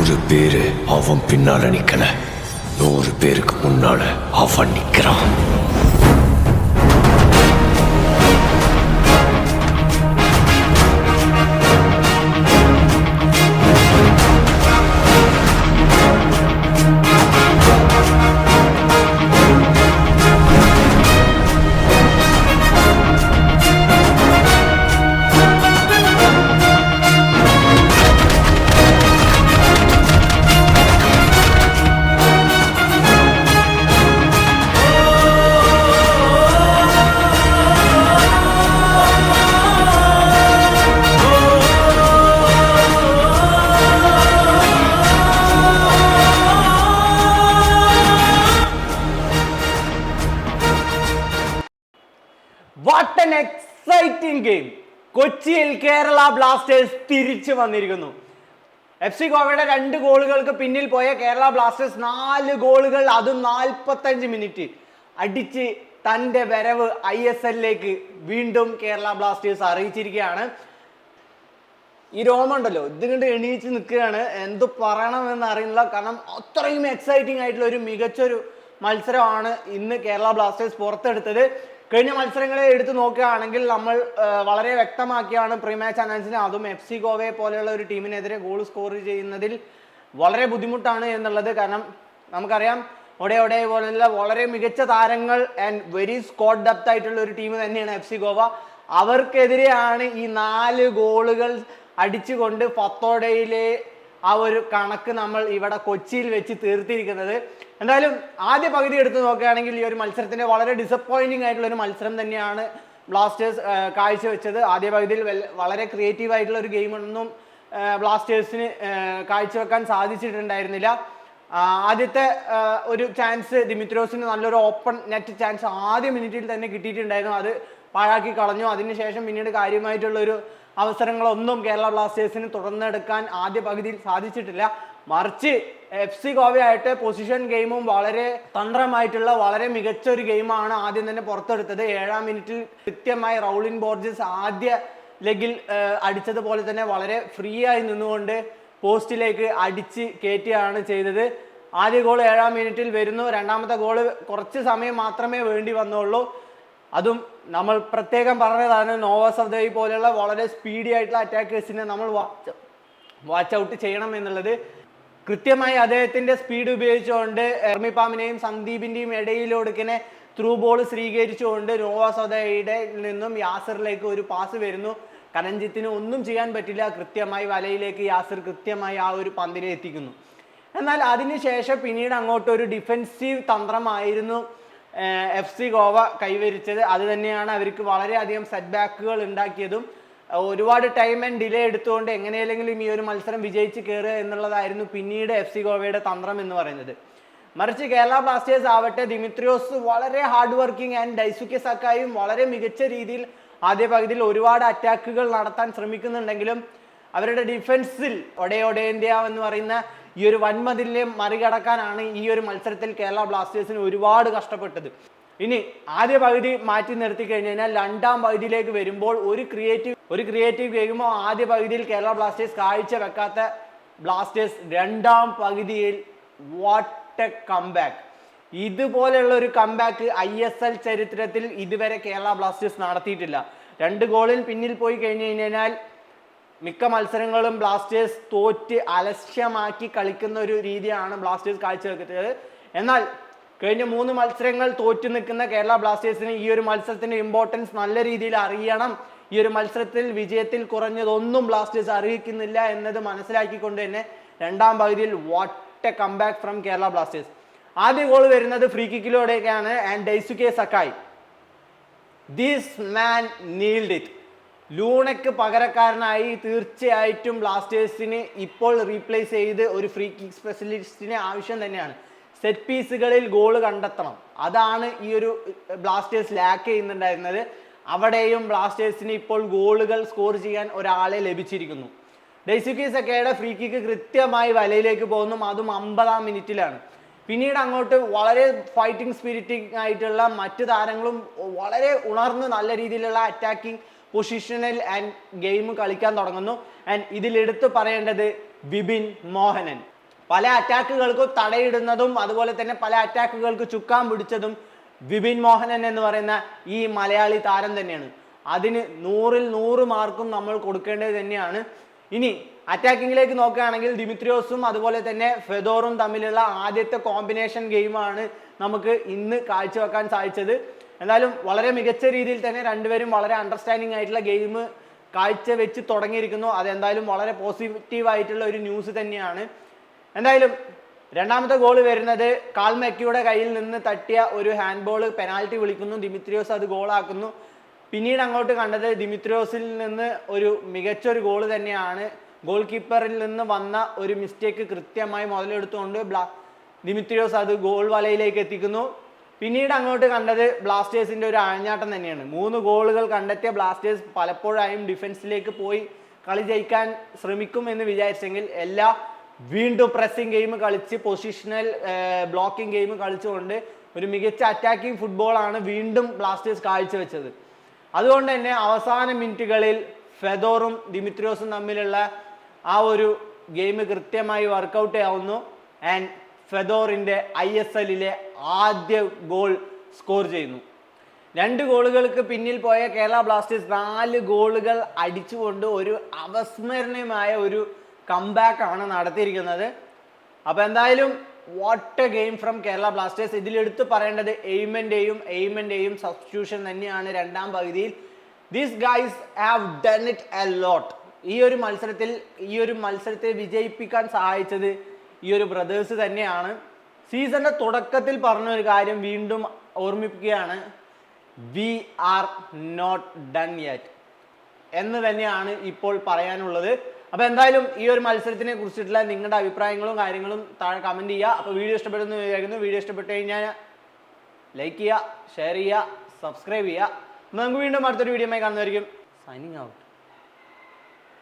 100 பேரு அவன் பின்னால நிக்கல, 100 பேருக்கு முன்னால அவன் நிக்கிறான். What an exciting game. കൊച്ചിയിൽ കേരള ബ്ലാസ്റ്റേഴ്സ് തിരിച്ചു വന്നിരിക്കുന്നു. FC ഗോവയുടെ 2 ഗോളുകൾക്ക് പിന്നിൽ പോയ കേരള ബ്ലാസ്റ്റേഴ്സ് 4 ഗോളുകൾ, അതും 45 മിനിറ്റ് അടിച്ച് തൻ്റെ വരവ് ISLലേക്ക് വീണ്ടും കേരള ബ്ലാസ്റ്റേഴ്സ് അറിയിച്ചിരിക്കുകയാണ്. ഈ രോമുണ്ടല്ലോ, ഇത് കണ്ട് എണീച്ച് നിൽക്കുകയാണ്, എന്ത് പറയണമെന്ന് അറിയില്ല. കാരണം അത്രയും എക്സൈറ്റിംഗ് ആയിട്ടുള്ള ഒരു മികച്ചൊരു മത്സരമാണ് ഇന്ന് കേരള ബ്ലാസ്റ്റേഴ്സ് പുറത്തെടുത്തത്. കഴിഞ്ഞ മത്സരങ്ങളെ എടുത്ത് നോക്കുകയാണെങ്കിൽ നമ്മൾ വളരെ വ്യക്തമാക്കിയാണ് പ്രീ മാച്ച് അനാലിസിന്, അതും FC ഗോവയെ പോലെയുള്ള ഒരു ടീമിനെതിരെ ഗോൾ സ്കോർ ചെയ്യുന്നതിൽ വളരെ ബുദ്ധിമുട്ടാണ് എന്നുള്ളത്. കാരണം നമുക്കറിയാം ഒടെ പോലെയുള്ള വളരെ മികച്ച താരങ്ങൾ ആൻഡ് വെരി സ്ക്വാഡ് ഡെപ്ത് ആയിട്ടുള്ള ഒരു ടീം തന്നെയാണ് FC ഗോവ. അവർക്കെതിരെയാണ് ഈ 4 ഗോളുകൾ അടിച്ചുകൊണ്ട് ഫത്തോഡയിലെ ആ ഒരു കണക്ക് നമ്മൾ ഇവിടെ കൊച്ചിയിൽ വെച്ച് തീർത്തിരിക്കുന്നത്. എന്തായാലും ആദ്യ പകുതി എടുത്ത് നോക്കുകയാണെങ്കിൽ ഈ ഒരു മത്സരത്തിന്റെ വളരെ ഡിസപ്പോയിന്റിംഗ് ആയിട്ടുള്ള ഒരു മത്സരം തന്നെയാണ് ബ്ലാസ്റ്റേഴ്സ് കാഴ്ചവെച്ചത്. ആദ്യ പകുതിയിൽ വളരെ ക്രിയേറ്റീവ് ആയിട്ടുള്ള ഒരു ഗെയിമൊന്നും ബ്ലാസ്റ്റേഴ്സിന് കാഴ്ചവെക്കാൻ സാധിച്ചിട്ടുണ്ടായിരുന്നില്ല. ആദ്യത്തെ ഒരു ചാൻസ് ദിമിത്രോസിന് നല്ലൊരു ഓപ്പൺ നെറ്റ് ചാൻസ് ആദ്യ മിനിറ്റിൽ തന്നെ കിട്ടിയിട്ടുണ്ടായിരുന്നു, അത് പാഴാക്കി കളഞ്ഞു. അതിനുശേഷം പിന്നീട് കാര്യമായിട്ടുള്ളൊരു അവസരങ്ങളൊന്നും കേരള ബ്ലാസ്റ്റേഴ്സിന് തുടർന്നെടുക്കാൻ ആദ്യ പകുതിയിൽ സാധിച്ചിട്ടില്ല. മറിച്ച് FC ഗോവയായിട്ട് പൊസിഷൻ ഗെയിമും വളരെ തന്ത്രമായിട്ടുള്ള വളരെ മികച്ച ഒരു ഗെയിമാണ് ആദ്യം തന്നെ പുറത്തെടുത്തത്. 7-ാം മിനിറ്റിൽ കൃത്യമായി റൗളിൻ ബോർജസ് ആദ്യ ലെഗിൽ അടിച്ചതുപോലെ തന്നെ വളരെ ഫ്രീ ആയി നിന്നുകൊണ്ട് പോസ്റ്റിലേക്ക് അടിച്ച് കയറ്റുകയാണ് ചെയ്തത്. ആദ്യ ഗോൾ 7-ാം മിനിറ്റിൽ വരുന്നു. രണ്ടാമത്തെ ഗോൾ കുറച്ച് സമയം മാത്രമേ വേണ്ടി വന്നുള്ളൂ. അതും നമ്മൾ പ്രത്യേകം പറഞ്ഞതാണ്, നോവ സദൈ പോലെയുള്ള വളരെ സ്പീഡി ആയിട്ടുള്ള അറ്റാക്കേഴ്സിനെ നമ്മൾ വാച്ച് ഔട്ട് ചെയ്യണം എന്നുള്ളത്. കൃത്യമായി അദ്ദേഹത്തിന്റെ സ്പീഡ് ഉപയോഗിച്ചുകൊണ്ട് എർമിപ്പാമിനെയും സന്ദീപിന്റെയും ഇടയിലൊടുക്കിനെ ത്രൂ ബോൾ സ്വീകരിച്ചുകൊണ്ട് നോവ സദയുടെ നിന്നും യാസറിലേക്ക് ഒരു പാസ് വരുന്നു. കരഞ്ജിത്തിന് ഒന്നും ചെയ്യാൻ പറ്റില്ല, കൃത്യമായി വലയിലേക്ക് യാസർ കൃത്യമായി ആ ഒരു പന്തിനെ എത്തിക്കുന്നു. എന്നാൽ അതിനുശേഷം പിന്നീട് അങ്ങോട്ട് ഒരു ഡിഫെൻസീവ് തന്ത്രമായിരുന്നു FC ഗോവ കൈവരിച്ചത്. അത് തന്നെയാണ് അവർക്ക് വളരെയധികം സെറ്റ് ബാക്കുകൾ ഉണ്ടാക്കിയതും. ഒരുപാട് ടൈം ആൻഡ് ഡിലേ എടുത്തുകൊണ്ട് എങ്ങനെയെങ്കിലും ഈ ഒരു മത്സരം വിജയിച്ച് കയറുക എന്നുള്ളതായിരുന്നു പിന്നീട് FC ഗോവയുടെ തന്ത്രം എന്ന് പറയുന്നത്. മറിച്ച് കേരള ബ്ലാസ്റ്റേഴ്സ് ആവട്ടെ, ദിമിത്രിയോസ് വളരെ ഹാർഡ് വർക്കിംഗ് ആൻഡ് ഡൈസുക്കെ സക്കായും വളരെ മികച്ച രീതിയിൽ ആദ്യ പകുതിയിൽ ഒരുപാട് അറ്റാക്കുകൾ നടത്താൻ ശ്രമിക്കുന്നുണ്ടെങ്കിലും അവരുടെ ഡിഫൻസിൽ ഒടേന്ത്യ എന്ന് പറയുന്ന ഈ ഒരു വൻമതിലിനെ മറികടക്കാനാണ് ഈ ഒരു മത്സരത്തിൽ കേരള ബ്ലാസ്റ്റേഴ്സിന് ഒരുപാട് കഷ്ടപ്പെട്ടത്. ഇനി ആദ്യ പകുതി മാറ്റി നിർത്തി കഴിഞ്ഞാൽ 2-ാം പകുതിയിലേക്ക് വരുമ്പോൾ ഒരു ക്രിയേറ്റീവ് ഗെയിമോ ആദ്യ പകുതിയിൽ കേരള ബ്ലാസ്റ്റേഴ്സ് കാഴ്ച വെക്കാത്ത ബ്ലാസ്റ്റേഴ്സ് 2-ാം പകുതിയിൽ വാട്ട് എ കംബാക്ക്. ഇതുപോലെയുള്ള ഒരു കംബാക്ക് ISL ചരിത്രത്തിൽ ഇതുവരെ കേരള ബ്ലാസ്റ്റേഴ്സ് നടത്തിയിട്ടില്ല. 2 ഗോളിൽ പിന്നിൽ പോയി കഴിഞ്ഞു കഴിഞ്ഞാൽ മിക്ക മത്സരങ്ങളും ബ്ലാസ്റ്റേഴ്സ് തോറ്റ് അലക്ഷ്യമാക്കി കളിക്കുന്ന ഒരു രീതിയാണ് ബ്ലാസ്റ്റേഴ്സ് കാഴ്ചവെക്കുന്നത്. എന്നാൽ കഴിഞ്ഞ 3 മത്സരങ്ങൾ തോറ്റു നിൽക്കുന്ന കേരള ബ്ലാസ്റ്റേഴ്സിന് ഈ ഒരു മത്സരത്തിന്റെ ഇമ്പോർട്ടൻസ് നല്ല രീതിയിൽ അറിയണം. ഈ ഒരു മത്സരത്തിൽ വിജയത്തിൽ കുറഞ്ഞതൊന്നും ബ്ലാസ്റ്റേഴ്സ് അറിയിക്കുന്നില്ല എന്നത് മനസ്സിലാക്കിക്കൊണ്ട് തന്നെ 2-ാം പകുതിയിൽ what a comeback from Kerala Blasters. ആദ്യ ഗോൾ വരുന്നത് ഫ്രീ കിക്കിലൂടെയൊക്കെയാണ് and Daisuke Sakai. This man nailed it. ലൂണയ്ക്ക് പകരക്കാരനായി തീർച്ചയായിട്ടും ബ്ലാസ്റ്റേഴ്സിന് ഇപ്പോൾ റീപ്ലേസ് ചെയ്ത് ഒരു ഫ്രീ കിക്ക് സ്പെഷ്യലിസ്റ്റിനെ ആവശ്യം തന്നെയാണ്. സെറ്റ് പീസുകളിൽ ഗോൾ കണ്ടെത്തണം, അതാണ് ഈ ഒരു ബ്ലാസ്റ്റേഴ്സ് ലാക്ക് ചെയ്യുന്നുണ്ടായിരുന്നത്. അവിടെയും ബ്ലാസ്റ്റേഴ്സിന് ഇപ്പോൾ ഗോളുകൾ സ്കോർ ചെയ്യാൻ ഒരാളെ ലഭിച്ചിരിക്കുന്നു. ഡൈസുക്കെ സക്കയുടെ ഫ്രീ കിക്ക് കൃത്യമായി വലയിലേക്ക് പോകുന്നു, അതും 50-ാം മിനിറ്റിലാണ്. പിന്നീട് അങ്ങോട്ട് വളരെ ഫൈറ്റിംഗ് സ്പിരിറ്റിംഗ് ആയിട്ടുള്ള മറ്റു താരങ്ങളും വളരെ ഉണർന്ന് നല്ല രീതിയിലുള്ള അറ്റാക്കിംഗ് പൊസിഷണൽ ആൻഡ് ഗെയിം കളിക്കാൻ തുടങ്ങുന്നു. ആൻഡ് ഇതിലെടുത്ത് പറയേണ്ടത് വിപിൻ മോഹനൻ. പല അറ്റാക്കുകൾക്കും തടയിടുന്നതും അതുപോലെ തന്നെ പല അറ്റാക്കുകൾക്ക് ചുക്കാൻ പിടിച്ചതും വിപിൻ മോഹനൻ എന്ന് പറയുന്ന ഈ മലയാളി താരം തന്നെയാണ്. അതിന് 100-ൽ 100 മാർക്കും നമ്മൾ കൊടുക്കേണ്ടത് തന്നെയാണ്. ഇനി അറ്റാക്കിങ്ങിലേക്ക് നോക്കുകയാണെങ്കിൽ ദിമിത്രിയോസും അതുപോലെ തന്നെ ഫെദോറും തമ്മിലുള്ള ആദ്യത്തെ കോമ്പിനേഷൻ ഗെയിമാണ് നമുക്ക് ഇന്ന് കാഴ്ചവെക്കാൻ സാധിച്ചത്. എന്തായാലും വളരെ മികച്ച രീതിയിൽ തന്നെ രണ്ടുപേരും വളരെ അണ്ടർസ്റ്റാൻഡിങ് ആയിട്ടുള്ള ഗെയിം കാഴ്ചവെച്ച് തുടങ്ങിയിരിക്കുന്നു. അതെന്തായാലും വളരെ പോസിറ്റീവ് ആയിട്ടുള്ള ഒരു ന്യൂസ് തന്നെയാണ്. എന്തായാലും രണ്ടാമത്തെ ഗോൾ വരുന്നത് കാൾ മെക്കിയുടെ കയ്യിൽ നിന്ന് തട്ടിയ ഒരു ഹാൻഡ് ബോൾ പെനാൽറ്റി വിളിക്കുന്നു, ദിമിത്രിയോസ് അത് ഗോളാക്കുന്നു. പിന്നീട് അങ്ങോട്ട് കണ്ടത് ദിമിത്രിയോസിൽ നിന്ന് ഒരു മികച്ചൊരു ഗോൾ തന്നെയാണ്. ഗോൾ കീപ്പറിൽ നിന്ന് വന്ന ഒരു മിസ്റ്റേക്ക് കൃത്യമായി മുതലെടുത്തുകൊണ്ട് ദിമിത്രിയോസ് അത് ഗോൾ വലയിലേക്ക് എത്തിക്കുന്നു. പിന്നീട് അങ്ങോട്ട് കണ്ടത് ബ്ലാസ്റ്റേഴ്സിന്റെ ഒരു അഴഞ്ഞാട്ടം തന്നെയാണ്. 3 ഗോളുകൾ കണ്ടെത്തിയ ബ്ലാസ്റ്റേഴ്സ് പലപ്പോഴായും ഡിഫൻസിലേക്ക് പോയി കളി ജയിക്കാൻ ശ്രമിക്കും എന്ന് വിചാരിച്ചെങ്കിൽ വീണ്ടും പ്രസ്സിംഗ് ഗെയിം കളിച്ച് പൊസിഷണൽ ബ്ലോക്കിംഗ് ഗെയിം കളിച്ചുകൊണ്ട് ഒരു മികച്ച അറ്റാക്കിംഗ് ഫുട്ബോളാണ് വീണ്ടും ബ്ലാസ്റ്റേഴ്സ് കാഴ്ചവെച്ചത്. അതുകൊണ്ട് തന്നെ അവസാന മിനിറ്റുകളിൽ ഫെദോറും ദിമിത്രിയോസും തമ്മിലുള്ള ആ ഒരു ഗെയിം കൃത്യമായി വർക്കൗട്ട് ആവുന്നു. ആൻഡ് ഫെദോറിൻ്റെ ISLലെ ആദ്യ ഗോൾ സ്കോർ ചെയ്യുന്നു. 2 ഗോളുകൾക്ക് പിന്നിൽ പോയ കേരള ബ്ലാസ്റ്റേഴ്സ് 4 ഗോളുകൾ അടിച്ചുകൊണ്ട് ഒരു അവസ്മരണീയമായ ഒരു കംബാക്ക് ആണ് നടത്തിയിരിക്കുന്നത്. അപ്പോൾ എന്തായാലും what a game from Kerala Blasters. ഇതിലെടുത്ത് പറയേണ്ടത് എയ്മൻ്റെയും സബ്സ്റ്റിറ്റ്യൂഷൻ തന്നെയാണ് രണ്ടാം പകുതിയിൽ. These guys have done it a lot. ഈ ഒരു മത്സരത്തെ വിജയിപ്പിക്കാൻ സഹായിച്ചത് ഈ ഒരു ബ്രദേഴ്സ് തന്നെയാണ്. സീസണിന്റെ തുടക്കത്തിൽ പറഞ്ഞ ഒരു കാര്യം വീണ്ടും ഓർമ്മിപ്പിക്കുകയാണ്, we are not done yet എന്ന് തന്നെയാണ് ഇപ്പോൾ പറയാനുള്ളത്. അപ്പോൾ എന്തായാലും ഈ ഒരു മത്സരത്തിനെ കുറിച്ചിട്ടുള്ള നിങ്ങളുടെ അഭിപ്രായങ്ങളും കാര്യങ്ങളും താഴെ കമൻറ്റ് ചെയ്യുക. അപ്പോൾ വീഡിയോ ഇഷ്ടപ്പെടുന്നു വിചാരിക്കുന്നു. വീഡിയോ ഇഷ്ടപ്പെട്ട് കഴിഞ്ഞാൽ ലൈക്ക് ചെയ്യുക, ഷെയർ ചെയ്യുക, സബ്സ്ക്രൈബ് ചെയ്യുക. നമുക്ക് വീണ്ടും അടുത്തൊരു വീഡിയോയുമായി കാണുന്നതായിരിക്കും. Signing out.